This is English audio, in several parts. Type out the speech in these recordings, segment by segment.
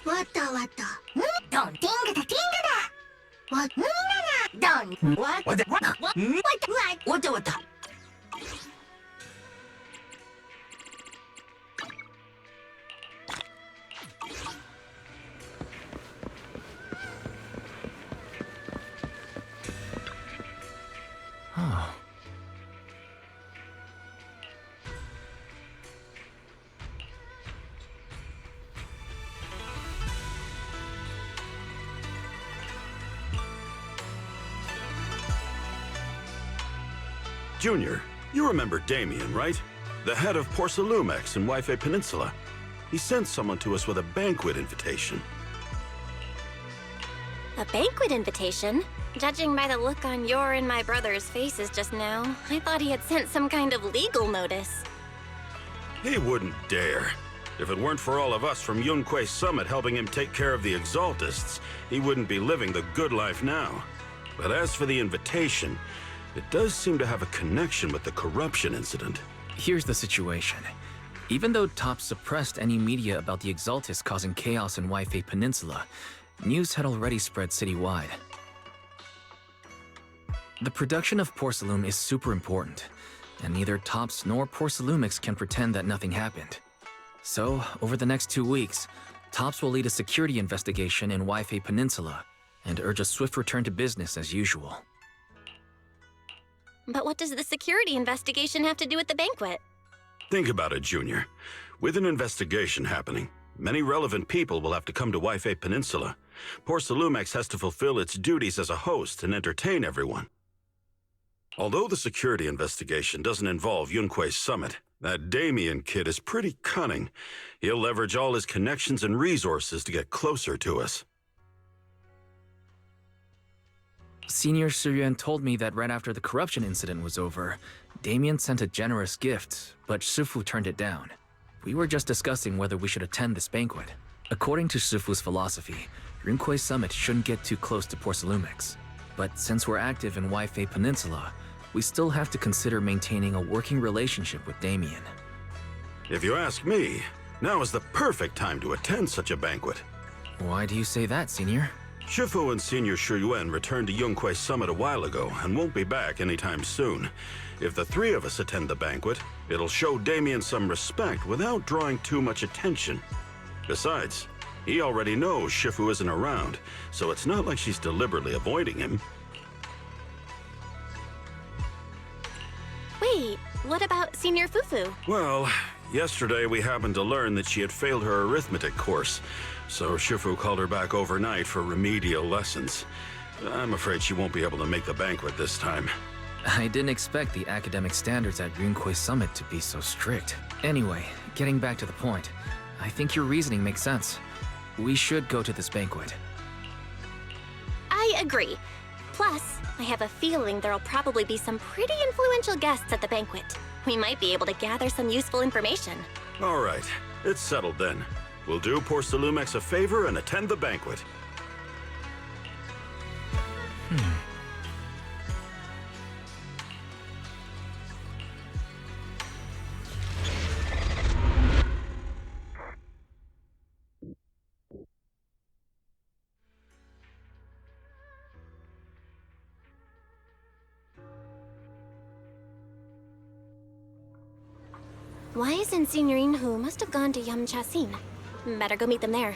왔다 왔다. 돈 띵그다 띵그다. 왔 나나. 돈 왔다 왔다 왔다. Junior, you remember Damien, right? The head of Porcelumex in Wife Peninsula. He sent someone to us with a banquet invitation. A banquet invitation? Judging by the look on your and my brother's faces just now, I thought he had sent some kind of legal notice. He wouldn't dare. If it weren't for all of us from Yunquei Summit helping him take care of the Exaltists, he wouldn't be living the good life now. But as for the invitation, it does seem to have a connection with the corruption incident. Here's the situation. Even though Top suppressed any media about the Exaltists causing chaos in Waifei Peninsula, news had already spread citywide. The production of Porcelume is super important, and neither Tops nor Porcelumix can pretend that nothing happened. So, over the next 2 weeks, Tops will lead a security investigation in Waifei Peninsula and urge a swift return to business as usual. But what does the security investigation have to do with the banquet? Think about it, Junior. With an investigation happening, many relevant people will have to come to Waifei Peninsula. Porcelumex has to fulfill its duties as a host and entertain everyone. Although the security investigation doesn't involve Yunquei Summit, that Damien kid is pretty cunning. He'll leverage all his connections and resources to get closer to us. Senior Suyuan told me that right after the corruption incident was over, Damien sent a generous gift, but Shifu turned it down. We were just discussing whether we should attend this banquet. According to Shifu's philosophy, Yunquei Summit shouldn't get too close to Porcelumix. But since we're active in Waifei Peninsula, we still have to consider maintaining a working relationship with Damien. If you ask me, now is the perfect time to attend such a banquet. Why do you say that, Senior? Shifu and Senior Shuyuan returned to Yunquei Summit a while ago and won't be back anytime soon. If the three of us attend the banquet, it'll show Damien some respect without drawing too much attention. Besides, he already knows Shifu isn't around, so it's not like she's deliberately avoiding him. Wait, what about Senior Fufu? Well, yesterday we happened to learn that she had failed her arithmetic course, so Shifu called her back overnight for remedial lessons. I'm afraid she won't be able to make the banquet this time. I didn't expect the academic standards at Yunquei Summit to be so strict. Anyway, getting back to the point, I think your reasoning makes sense. We should go to this banquet. I agree. Plus, I have a feeling there'll probably be some pretty influential guests at the banquet. We might be able to gather some useful information. All right, it's settled then. We'll do Porcelumex a favor and attend the banquet. Wise and Signorine Hu must have gone to Yamchasin. Better go meet them there.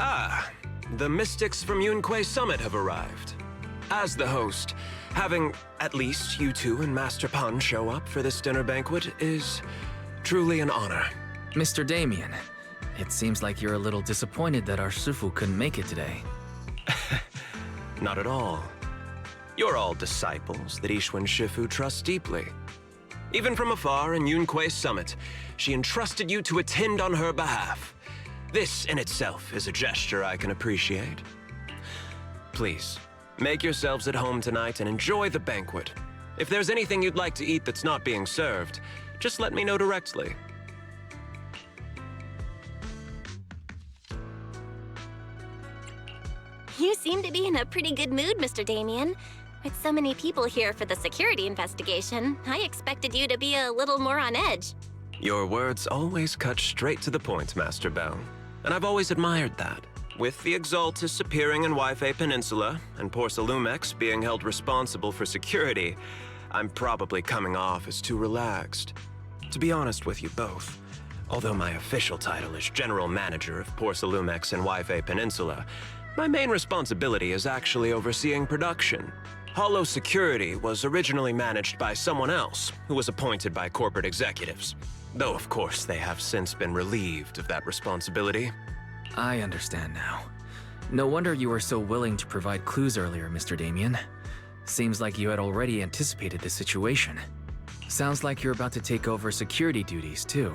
Ah, the mystics from Yunque Summit have arrived. As the host, having at least you two and Master Pan show up for this dinner banquet is truly an honor. Mr. Damien, it seems like you're a little disappointed that our Shifu couldn't make it today. Not at all. You're all disciples that Ishwen Shifu trusts deeply. Even from afar in Yunque Summit, she entrusted you to attend on her behalf. This in itself is a gesture I can appreciate. Please, make yourselves at home tonight and enjoy the banquet. If there's anything you'd like to eat that's not being served, just let me know directly. You seem to be in a pretty good mood, Mr. Damien. With so many people here for the security investigation, I expected you to be a little more on edge. Your words always cut straight to the point, Master Bell. And I've always admired that. With the Exaltus appearing in Yfe Peninsula and Porcelumex being held responsible for security, I'm probably coming off as too relaxed. To be honest with you both, although my official title is General Manager of Porcelumex and Yfe Peninsula, my main responsibility is actually overseeing production. Hollow Security was originally managed by someone else who was appointed by corporate executives. Though, of course, they have since been relieved of that responsibility. I understand now. No wonder you were so willing to provide clues earlier, Mr. Damien. Seems like you had already anticipated the situation. Sounds like you're about to take over security duties, too.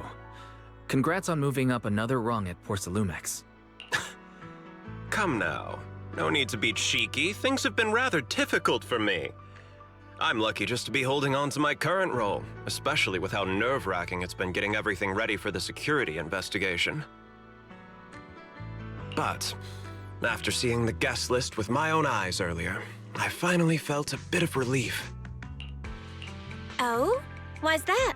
Congrats on moving up another rung at Porcelumex. Come now. No need to be cheeky. Things have been rather difficult for me. I'm lucky just to be holding on to my current role, especially with how nerve-wracking it's been getting everything ready for the security investigation. But after seeing the guest list with my own eyes earlier, I finally felt a bit of relief. Oh? Why's that?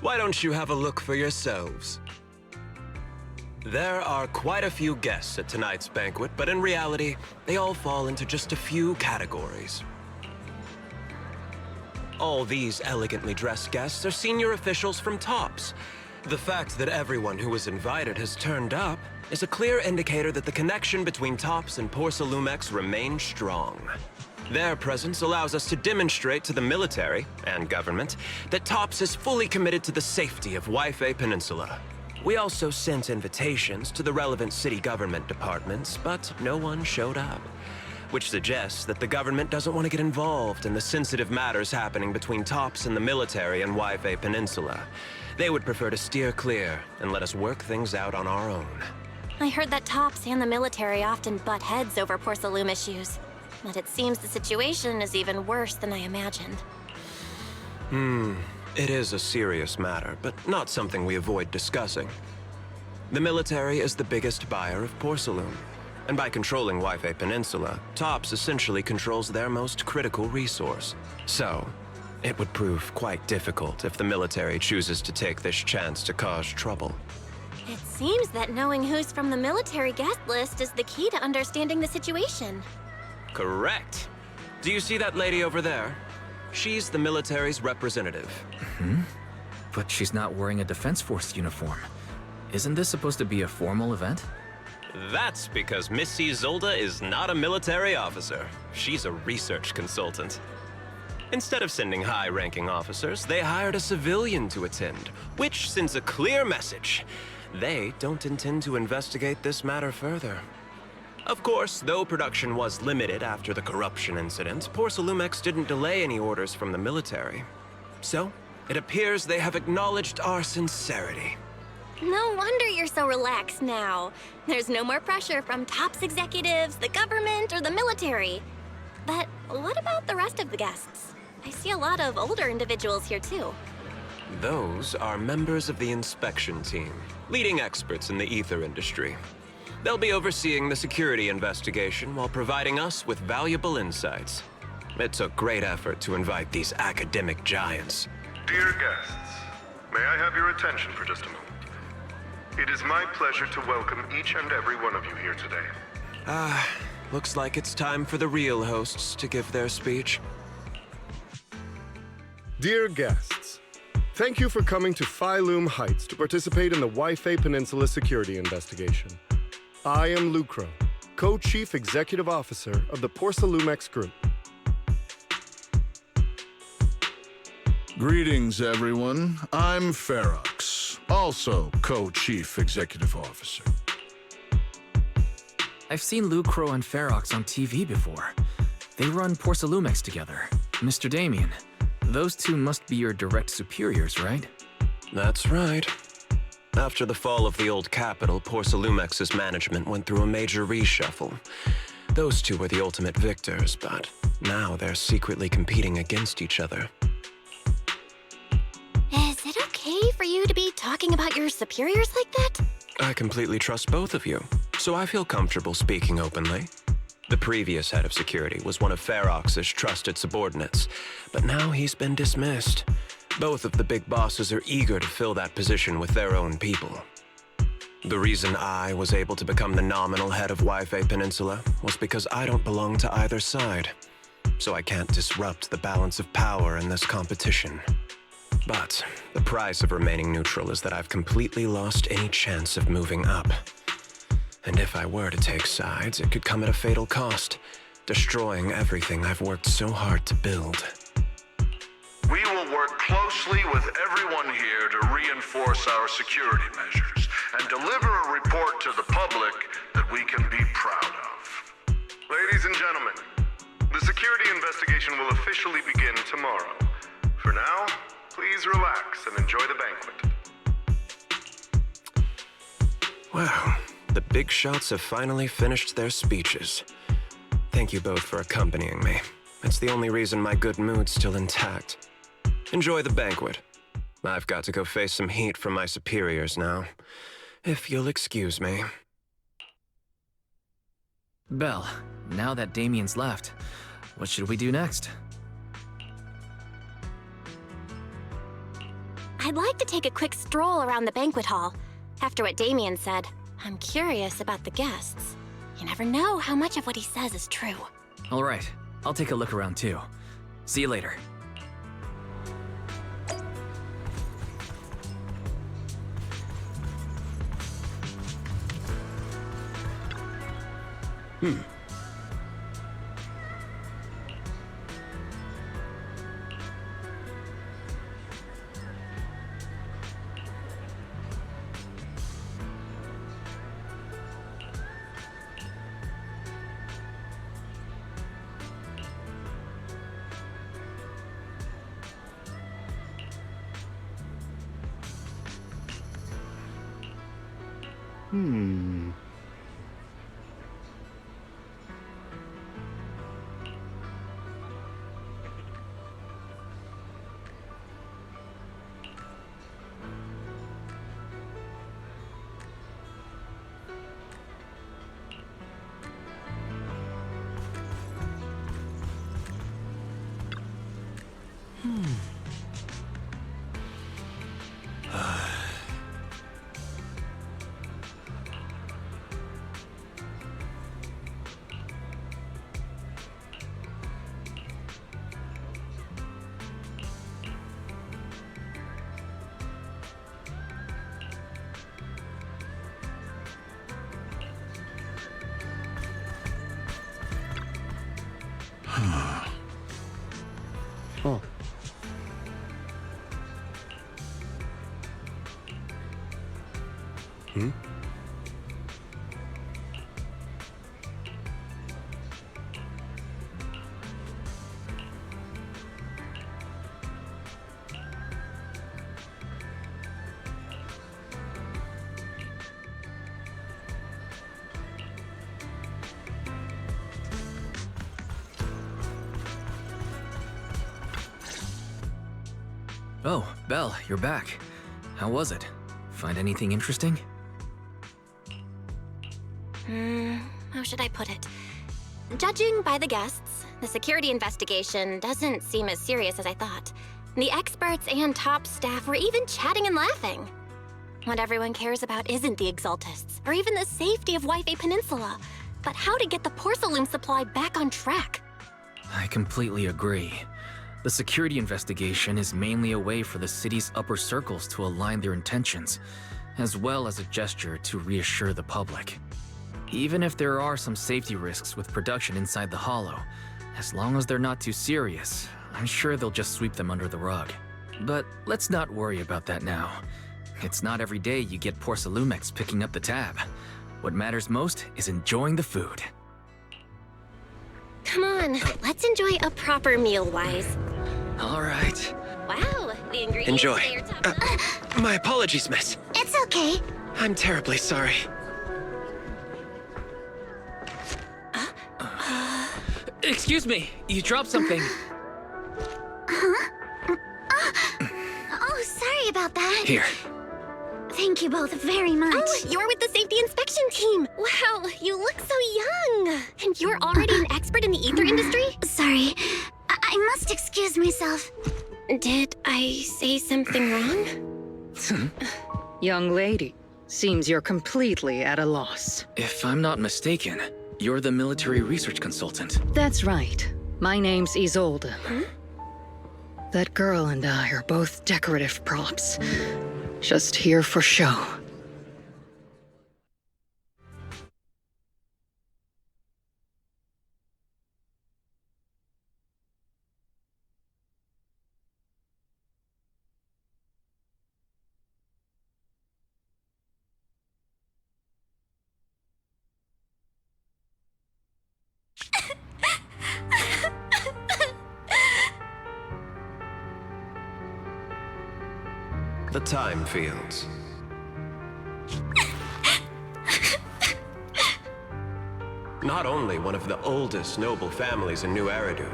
Why don't you have a look for yourselves? There are quite a few guests at tonight's banquet, but in reality, they all fall into just a few categories. All these elegantly dressed guests are senior officials from TOPS. The fact that everyone who was invited has turned up is a clear indicator that the connection between TOPS and Porcelumex remains strong. Their presence allows us to demonstrate to the military and government that TOPS is fully committed to the safety of Yfe Peninsula. We also sent invitations to the relevant city government departments, but no one showed up, which suggests that the government doesn't want to get involved in the sensitive matters happening between TOPS and the military in Yfe Peninsula. They would prefer to steer clear and let us work things out on our own. I heard that TOPS and the military often butt heads over Porcelume issues. But it seems the situation is even worse than I imagined. It is a serious matter, but not something we avoid discussing. The military is the biggest buyer of Porcelume, and by controlling Yfe Peninsula, TOPS essentially controls their most critical resource. So, it would prove quite difficult if the military chooses to take this chance to cause trouble. It seems that knowing who's from the military guest list is the key to understanding the situation. Correct. Do you see that lady over there? She's the military's representative. But she's not wearing a Defense Force uniform. Isn't this supposed to be a formal event? That's because Missy Zolda is not a military officer. She's a research consultant. Instead of sending high-ranking officers, they hired a civilian to attend, which sends a clear message. They don't intend to investigate this matter further. Of course, though production was limited after the corruption incident, Porcelumex didn't delay any orders from the military. So, it appears they have acknowledged our sincerity. No wonder you're so relaxed now. There's no more pressure from TOPS executives, the government, or the military. But what about the rest of the guests? I see a lot of older individuals here too. Those are members of the inspection team, leading experts in the ether industry. They'll be overseeing the security investigation while providing us with valuable insights. It took great effort to invite these academic giants. Dear guests, may I have your attention for just a moment? It is my pleasure to welcome each and every one of you here today. Looks like it's time for the real hosts to give their speech. Dear guests, thank you for coming to Phyloom Heights to participate in the Waifei Peninsula security investigation. I am Lucro, Co-Chief Executive Officer of the Porcelumex Group. Greetings, everyone. I'm Ferox, also Co-Chief Executive Officer. I've seen Lucro and Ferox on TV before. They run Porcelumex together. Mr. Damien, those two must be your direct superiors, right? That's right. After the fall of the old capital, Porcelumex's management went through a major reshuffle. Those two were the ultimate victors, but now they're secretly competing against each other. Is it okay for you to be talking about your superiors like that? I completely trust both of you, so I feel comfortable speaking openly. The previous head of security was one of Ferox's trusted subordinates, but now he's been dismissed. Both of the big bosses are eager to fill that position with their own people. The reason I was able to become the nominal head of Waifei Peninsula was because I don't belong to either side, so I can't disrupt the balance of power in this competition. But the price of remaining neutral is that I've completely lost any chance of moving up. And if I were to take sides, it could come at a fatal cost, destroying everything I've worked so hard to build. We will work closely with everyone here to reinforce our security measures and deliver a report to the public that we can be proud of. Ladies and gentlemen, the security investigation will officially begin tomorrow. For now, please relax and enjoy the banquet. Wow, the big shots have finally finished their speeches. Thank you both for accompanying me. It's the only reason my good mood's still intact. Enjoy the banquet. I've got to go face some heat from my superiors now. If you'll excuse me. Belle, now that Damien's left, what should we do next? I'd like to take a quick stroll around the banquet hall. After what Damien said, I'm curious about the guests. You never know how much of what he says is true. All right, I'll take a look around too. See you later. Oh, Belle, you're back. How was it? Find anything interesting? How should I put it? Judging by the guests, the security investigation doesn't seem as serious as I thought. The experts and top staff were even chatting and laughing. What everyone cares about isn't the Exaltists, or even the safety of Wi-Fi Peninsula, but how to get the porcelain supply back on track. I completely agree. The security investigation is mainly a way for the city's upper circles to align their intentions, as well as a gesture to reassure the public. Even if there are some safety risks with production inside the Hollow, as long as they're not too serious, I'm sure they'll just sweep them under the rug. But let's not worry about that now. It's not every day you get Porcelumex picking up the tab. What matters most is enjoying the food. Come on, let's enjoy a proper meal, Wise. All right. Wow, the ingredients Enjoy. say you're top- My apologies, miss. It's okay. I'm terribly sorry. Excuse me, you dropped something. Oh, sorry about that. Here. Thank you both very much. Oh, you're with the safety inspection team. Wow, you look so young. And you're already an expert in the ether industry? Sorry. I must excuse myself. Did I say something wrong? Young lady, seems you're completely at a loss. If I'm not mistaken, you're the military research consultant. That's right. My name's Isolde. That girl and I are both decorative props. Just here for show. The time fields. Not only one of the oldest noble families in New Eridu,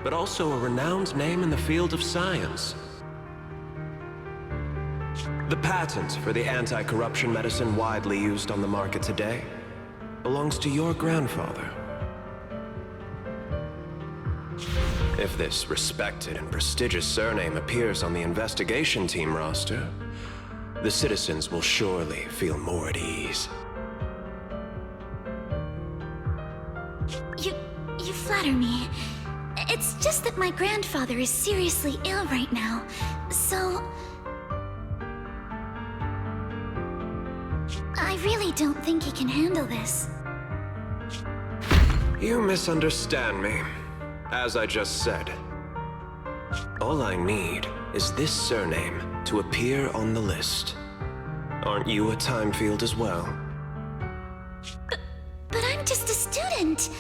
but also a renowned name in the field of science. The patent for the anti-corruption medicine widely used on the market today belongs to your grandfather. If this respected and prestigious surname appears on the investigation team roster, the citizens will surely feel more at ease. You flatter me. It's just that my grandfather is seriously ill right now, so... I really don't think he can handle this. You misunderstand me. As I just said, all I need is this surname to appear on the list. Aren't you a time field as well? But I'm just a student.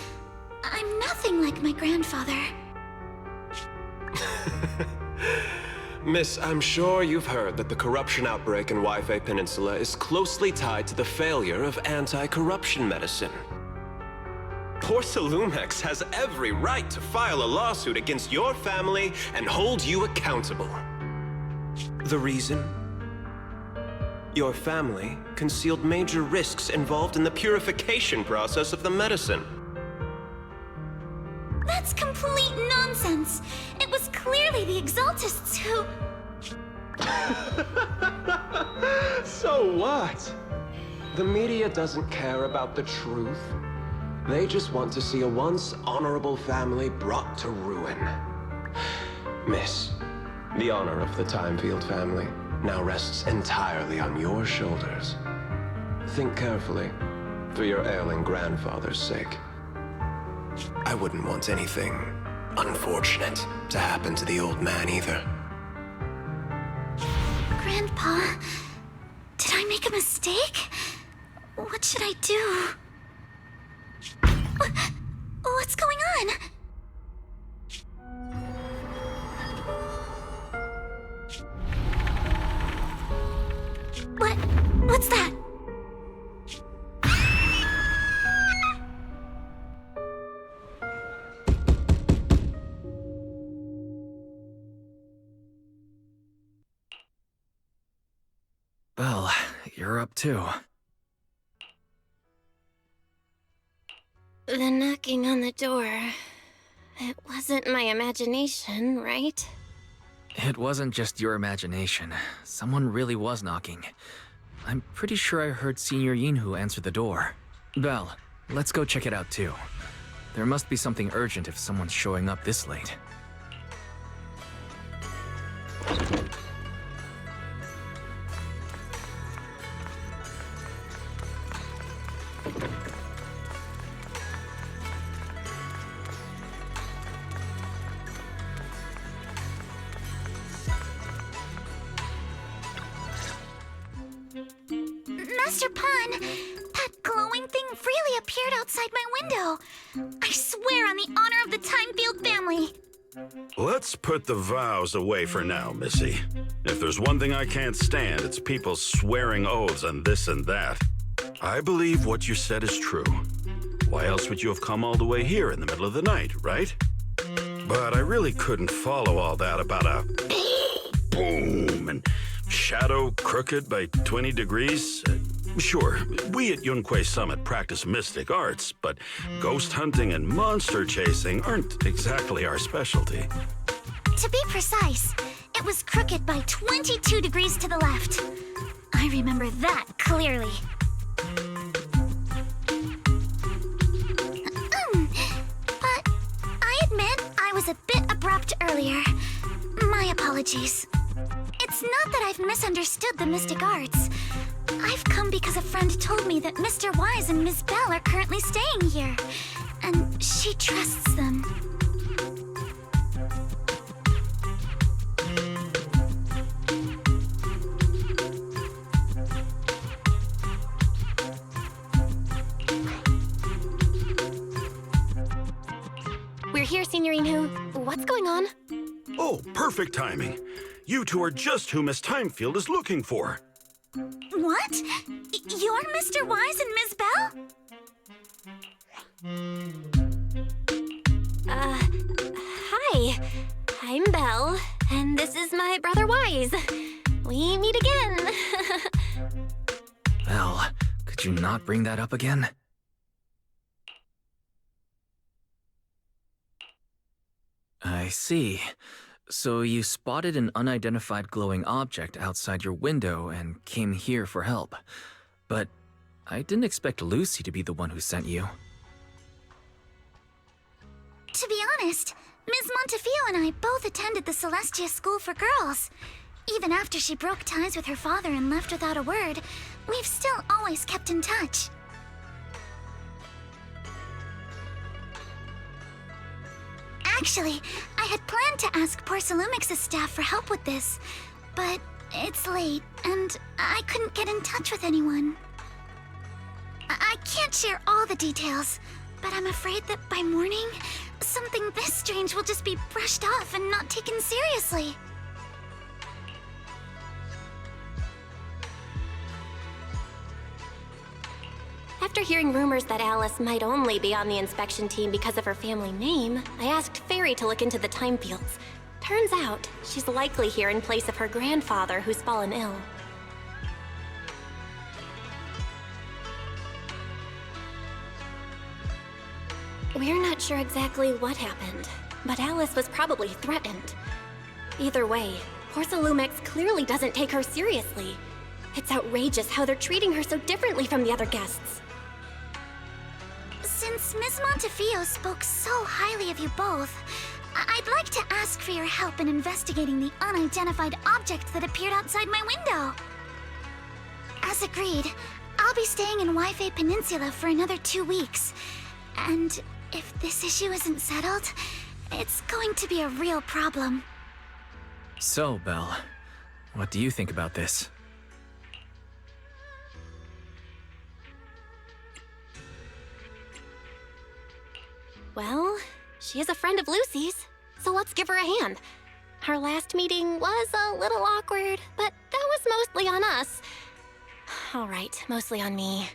I'm nothing like my grandfather. Miss, I'm sure you've heard that the corruption outbreak in Wi-Fi Peninsula is closely tied to the failure of anti-corruption medicine. Porcelumex has every right to file a lawsuit against your family and hold you accountable. The reason? Your family concealed major risks involved in the purification process of the medicine. That's complete nonsense. It was clearly the Exaltists who... So what? The media doesn't care about the truth. They just want to see a once honorable family brought to ruin. Miss, the honor of the Timefield family now rests entirely on your shoulders. Think carefully, for your ailing grandfather's sake. I wouldn't want anything unfortunate to happen to the old man either. Grandpa, did I make a mistake? What should I do? What's going on? What's that? you're up too. The knocking on the door. It wasn't my imagination, right? It wasn't just your imagination. Someone really was knocking. I'm pretty sure I heard Senior Yinhu answer the door. Belle, let's go check it out too. There must be something urgent if someone's showing up this late. Master Pawn, that glowing thing really appeared outside my window. I swear on the honor of the Timefield family. Let's put the vows away for now, Missy. If there's one thing I can't stand, it's people swearing oaths on this and that. I believe what you said is true. Why else would you have come all the way here in the middle of the night, right? But I really couldn't follow all that about a boom and shadow crooked by 20 degrees. Sure, we at Yunquei Summit practice mystic arts, but ghost hunting and monster chasing aren't exactly our specialty. To be precise, it was crooked by 22 degrees to the left. I remember that clearly. But I admit I was a bit abrupt earlier. My apologies. It's not that I've misunderstood the mystic arts. I've come because a friend told me that Mr. Wise and Ms. Bell are currently staying here, and she trusts them. We're here, Signorine. What's going on? Oh, perfect timing. You two are just who Miss Timefield is looking for. What? You're Mr. Wise and Ms. Bell? Hi. I'm Belle, and this is my brother Wise. We meet again. Belle, could you not bring that up again? I see. So you spotted an unidentified glowing object outside your window and came here for help. But I didn't expect Lucy to be the one who sent you. To be honest, Ms. Montefiore and I both attended the Celestia School for Girls. Even after she broke ties with her father and left without a word, we've still always kept in touch. Actually, I had planned to ask Porcelumix's staff for help with this, but it's late, and I couldn't get in touch with anyone. I can't share all the details, but I'm afraid that by morning, something this strange will just be brushed off and not taken seriously. After hearing rumors that Alice might only be on the inspection team because of her family name, I asked Fairy to look into the Timefields. Turns out, she's likely here in place of her grandfather who's fallen ill. We're not sure exactly what happened, but Alice was probably threatened. Either way, Porcelumix clearly doesn't take her seriously. It's outrageous how they're treating her so differently from the other guests. Since Ms. Montefiore spoke so highly of you both, I'd like to ask for your help in investigating the unidentified object that appeared outside my window. As agreed, I'll be staying in Wi-Fi Peninsula for another 2 weeks. And if this issue isn't settled, it's going to be a real problem. So, Belle, what do you think about this? Well, she is a friend of Lucy's, so let's give her a hand. Our last meeting was a little awkward, but that was mostly on us. All right, mostly on me.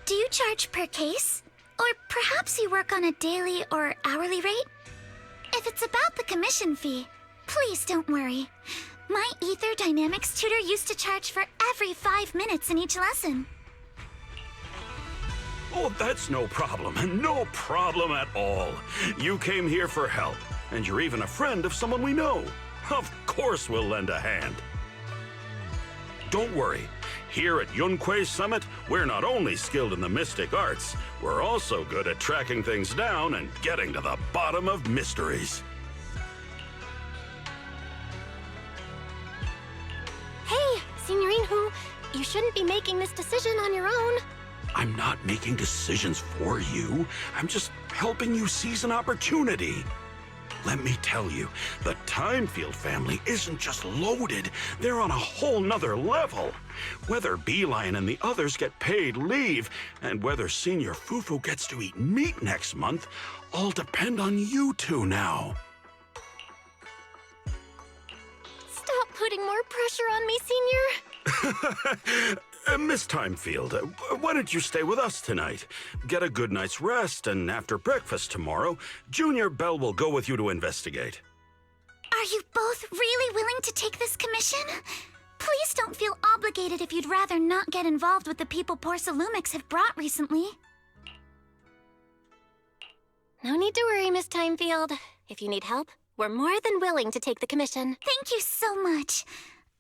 Do you charge per case? Or perhaps you work on a daily or hourly rate? If it's about the commission fee, please don't worry. My ether dynamics tutor used to charge for every 5 minutes in each lesson. Oh, that's no problem. No problem at all. You came here for help, and you're even a friend of someone we know. Of course we'll lend a hand. Don't worry. Here at Yunquei Summit, we're not only skilled in the mystic arts, we're also good at tracking things down and getting to the bottom of mysteries. Hey, Signorine Hu, you shouldn't be making this decision on your own. I'm not making decisions for you. I'm just helping you seize an opportunity. Let me tell you, the Timefield family isn't just loaded, they're on a whole nother level. Whether Beeline and the others get paid leave, and whether Senior Fufu gets to eat meat next month, all depend on you two now. Stop putting more pressure on me, Senior. Miss Timefield, why don't you stay with us tonight? Get a good night's rest, and after breakfast tomorrow, Junior Bell will go with you to investigate. Are you both really willing to take this commission? Please don't feel obligated if you'd rather not get involved with the people Porcelumix have brought recently. No need to worry, Miss Timefield. If you need help, we're more than willing to take the commission. Thank you so much.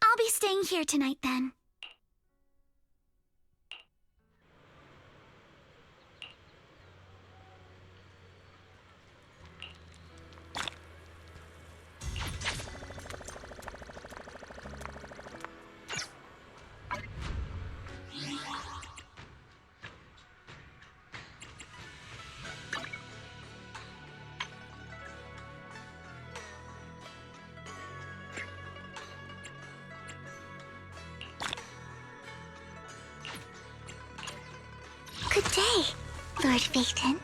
I'll be staying here tonight then. Good day, Lord Phaeton.